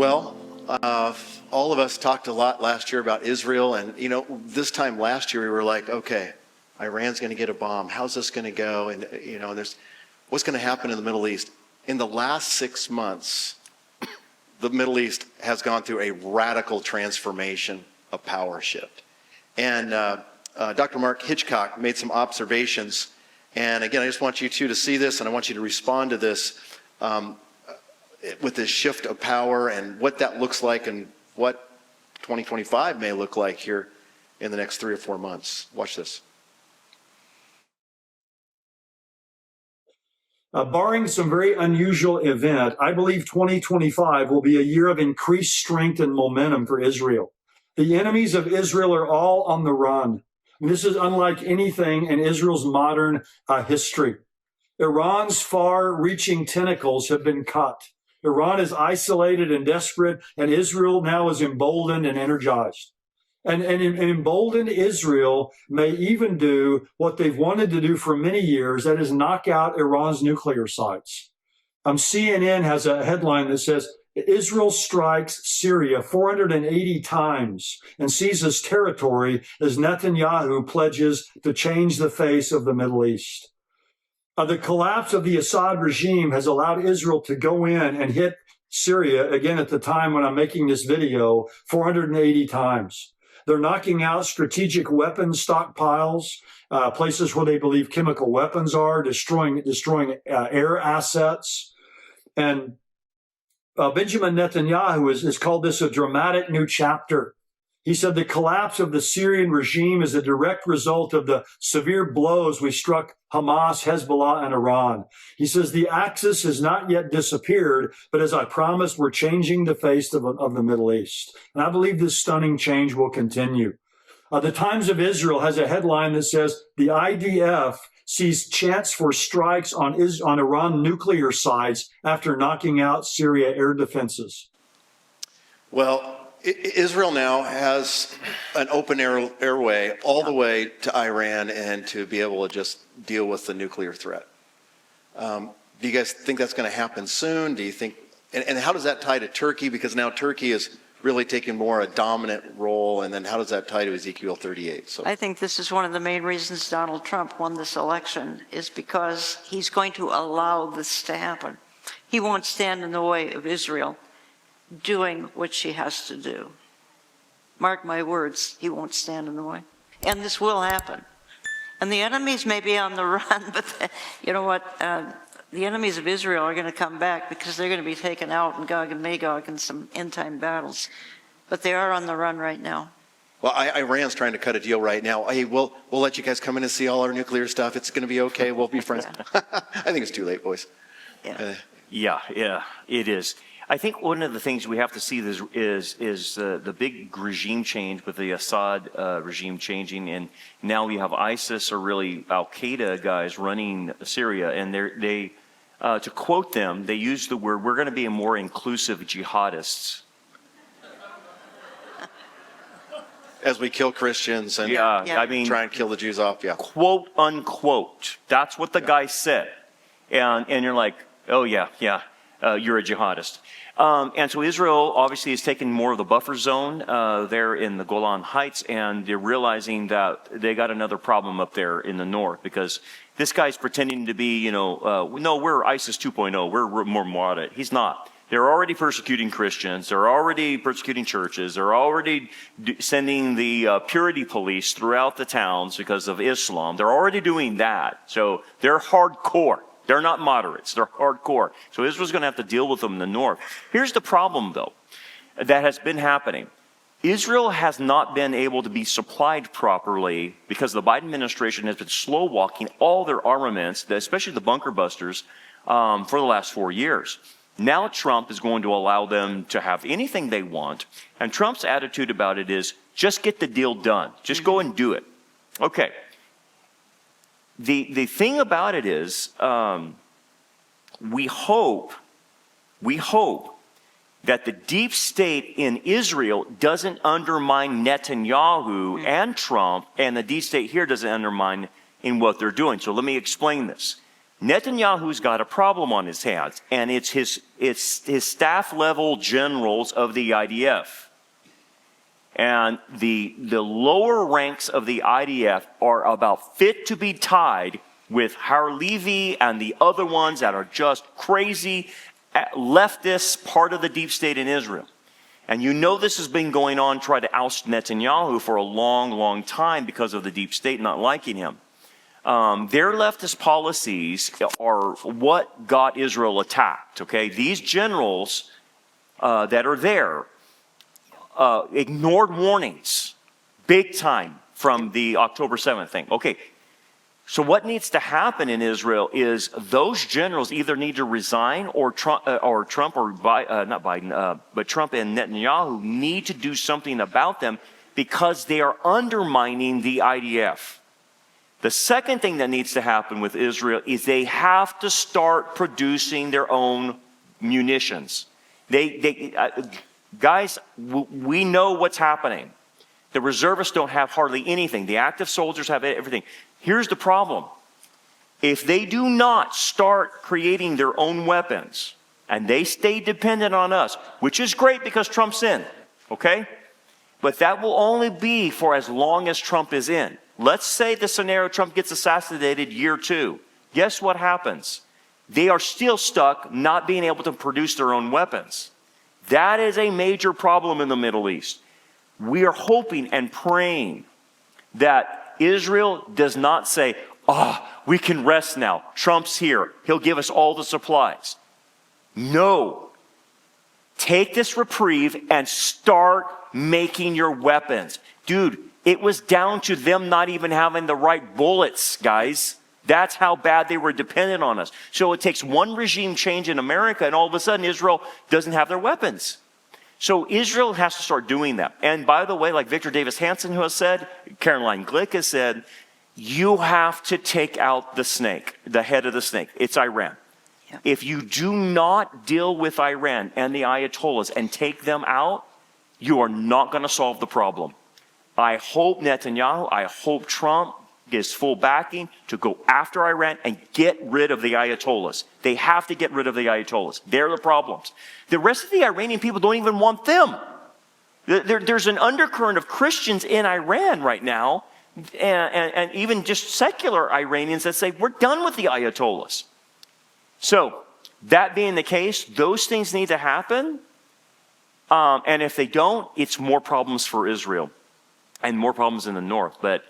Well, all of us talked a lot last year about Israel, and this time last year we were like, okay, Iran's going to get a bomb. How's this going to go? And there's what's going to happen in the Middle East. In the last 6 months, the Middle East has gone through a radical transformation, a power shift. And Dr. Mark Hitchcock made some observations. And again, I just want you two to see this, and I want you to respond to this with this shift of power and what that looks like and what 2025 may look like here in the next 3 or 4 months. Watch this. Barring some very unusual event, I believe 2025 will be a year of increased strength and momentum for Israel. The enemies of Israel are all on the run. And this is unlike anything in Israel's modern history. Iran's far-reaching tentacles have been cut. Iran is isolated and desperate, and Israel now is emboldened and energized. And emboldened Israel may even do what they've wanted to do for many years, that is knock out Iran's nuclear sites. CNN has a headline that says, Israel strikes Syria 480 times and seizes territory as Netanyahu pledges to change the face of the Middle East. The collapse of the Assad regime has allowed Israel to go in and hit Syria, again at the time when I'm making this video, 480 times. They're knocking out strategic weapons stockpiles, places where they believe chemical weapons are, destroying air assets. And Benjamin Netanyahu has called this a dramatic new chapter. He said the collapse of the Syrian regime is a direct result of the severe blows we struck Hamas, Hezbollah, and Iran. He says the axis has not yet disappeared, but as I promised, we're changing the face of the Middle East. And I believe this stunning change will continue. The Times of Israel has a headline that says the IDF sees chance for strikes on Iran nuclear sites after knocking out Syria air defenses. Well, Israel now has an open airway all the way to Iran and to be able to just deal with the nuclear threat. Do you guys think that's going to happen soon? Do you think, and how does that tie to Turkey? Because now Turkey is really taking more a dominant role, and then how does that tie to Ezekiel 38? So I think this is one of the main reasons Donald Trump won this election, is because he's going to allow this to happen. He won't stand in the way of Israel doing what she has to do. Mark my words, he won't stand in the way. And this will happen. And the enemies may be on the run, but you know what? The enemies of Israel are going to come back because they're going to be taken out in Gog and Magog in some end-time battles. But they are on the run right now. Well, Iran's trying to cut a deal right now. Hey, we'll let you guys come in and see all our nuclear stuff. It's going to be okay. We'll be friends. Yeah. I think it's too late, boys. Yeah, it is. I think one of the things we have to see is the big regime change with the Assad regime changing, and now we have ISIS, or really Al-Qaeda guys running Syria, and they to quote them, they use the word, we're going to be a more inclusive jihadists. As we kill Christians and I mean, try and kill the Jews off, quote unquote. That's what the guy said, and you're like, oh yeah, you're a jihadist. And so Israel obviously is taking more of the buffer zone there in the Golan Heights, and they're realizing that they got another problem up there in the north, because this guy's pretending to be, no, we're ISIS 2.0, we're more moderate. He's not. They're already persecuting Christians. They're already persecuting churches. They're already sending the purity police throughout the towns because of Islam. They're already doing that. So they're hardcore. They're not moderates. They're hardcore. So Israel's going to have to deal with them in the north. Here's the problem, though, that has been happening. Israel has not been able to be supplied properly because the Biden administration has been slow-walking all their armaments, especially the bunker busters, for the last 4 years. Now Trump is going to allow them to have anything they want. And Trump's attitude about it is, just get the deal done. Just go and do it. Okay. The thing about it is, we hope that the deep state in Israel doesn't undermine Netanyahu and Trump, and the deep state here doesn't undermine in what they're doing. So let me explain this. Netanyahu's got a problem on his hands, and it's his staff level generals of the IDF. And the lower ranks of the IDF are about fit to be tied with Har-Levi and the other ones that are just crazy leftist part of the deep state in Israel. And you know this has been going on, try to oust Netanyahu for a long, long time because of the deep state not liking him. Their leftist policies are what got Israel attacked, okay? These generals that are there ignored warnings big time from the October 7th thing. Okay, so what needs to happen in Israel is those generals either need to resign or Trump and Netanyahu need to do something about them because they are undermining the IDF. The second thing that needs to happen with Israel is they have to start producing their own munitions. Guys, we know what's happening. The reservists don't have hardly anything. The active soldiers have everything. Here's the problem. If they do not start creating their own weapons, and they stay dependent on us, which is great because Trump's in, okay? But that will only be for as long as Trump is in. Let's say the scenario Trump gets assassinated year 2. Guess what happens? They are still stuck not being able to produce their own weapons. That is a major problem in the Middle East. We are hoping and praying that Israel does not say, we can rest now. Trump's here. He'll give us all the supplies. No. Take this reprieve and start making your weapons. Dude, it was down to them not even having the right bullets, guys. That's how bad they were dependent on us. So it takes one regime change in America, and all of a sudden Israel doesn't have their weapons. So Israel has to start doing that. And by the way, like Victor Davis Hanson who has said, Caroline Glick has said, you have to take out the snake, the head of the snake. It's Iran. Yeah. If you do not deal with Iran and the Ayatollahs and take them out, you are not going to solve the problem. I hope Netanyahu, I hope Trump gives full backing to go after Iran and get rid of the Ayatollahs. They have to get rid of the Ayatollahs. They're the problems. The rest of the Iranian people don't even want them. There's an undercurrent of Christians in Iran right now, and even just secular Iranians that say, we're done with the Ayatollahs. So, that being the case, those things need to happen. And if they don't, it's more problems for Israel and more problems in the north. But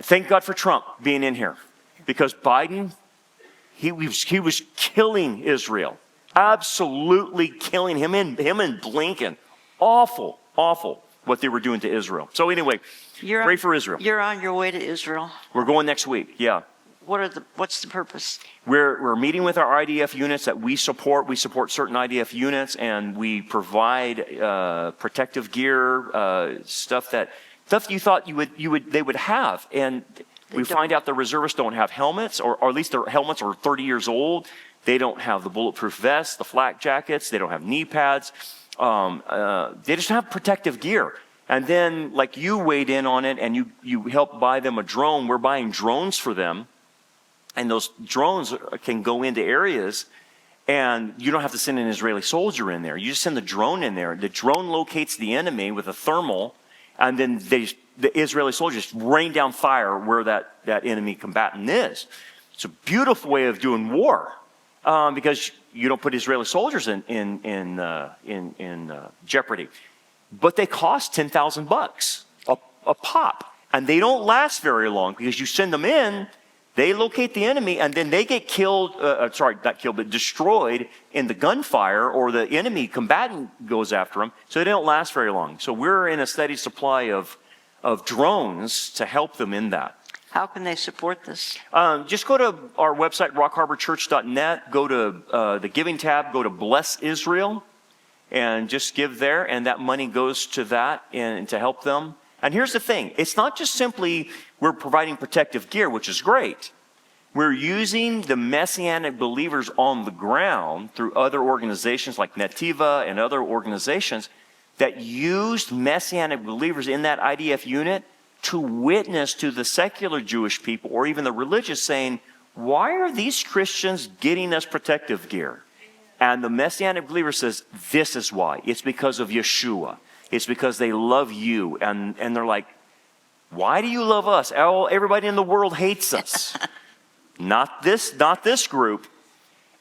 thank God for Trump being in here, because Biden, he was killing Israel, absolutely killing him and Blinken. Awful what they were doing to Israel. So anyway, pray for Israel. You're on your way to Israel. We're going next week. Yeah. What's the purpose? We're meeting with our IDF units that we support. We support certain IDF units, and we provide protective gear, stuff you thought they would have, and we find out the reservists don't have helmets, or at least their helmets are 30 years old. They don't have the bulletproof vests, the flak jackets. They don't have knee pads. They just have protective gear. And then, like, you weighed in on it, and you helped buy them a drone. We're buying drones for them. And those drones can go into areas, and you don't have to send an Israeli soldier in there. You just send the drone in there. The drone locates the enemy with a thermal, and then the Israeli soldiers rain down fire where that enemy combatant is. It's a beautiful way of doing war, because you don't put Israeli soldiers in jeopardy. But they cost $10,000 a pop, and they don't last very long because you send them in. They locate the enemy, and then they get killed, not killed, but destroyed in the gunfire, or the enemy combatant goes after them, so they don't last very long. So we're in a steady supply of drones to help them in that. How can they support this? Just go to our website, rockharborchurch.net, go to the giving tab, go to Bless Israel, and just give there, and that money goes to that and to help them. And here's the thing, it's not just simply we're providing protective gear, which is great. We're using the Messianic believers on the ground through other organizations like Netiva and other organizations that used Messianic believers in that IDF unit to witness to the secular Jewish people or even the religious, saying, why are these Christians getting us protective gear? And the Messianic believer says, this is why. It's because of Yeshua. It's because they love you. And they're like, why do you love us? Oh, everybody in the world hates us. Not this group.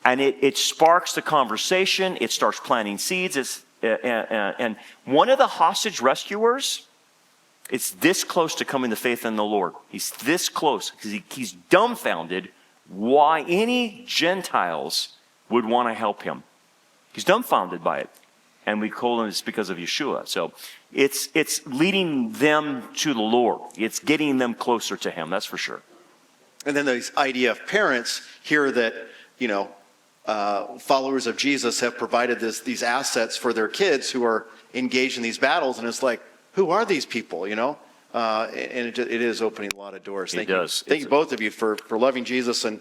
And it sparks the conversation. It starts planting seeds. And one of the hostage rescuers, it's this close to coming to faith in the Lord. He's this close because he's dumbfounded why any Gentiles would want to help him. He's dumbfounded by it. And we call him it's because of Yeshua. So it's leading them to the Lord. It's getting them closer to him, that's for sure. And then this idea of parents hear that, followers of Jesus have provided these assets for their kids who are engaged in these battles. And it's like, who are these people, And it is opening a lot of doors. Thank you. Thank you both of you for loving Jesus and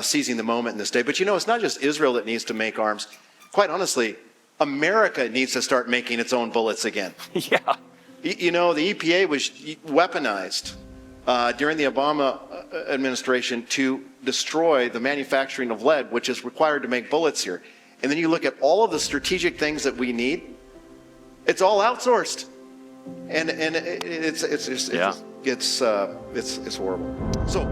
seizing the moment in this day. But it's not just Israel that needs to make arms. Quite honestly, America needs to start making its own bullets again. Yeah. The EPA was weaponized during the Obama administration to destroy the manufacturing of lead, which is required to make bullets here. And then you look at all of the strategic things that we need, it's all outsourced. And it's horrible. So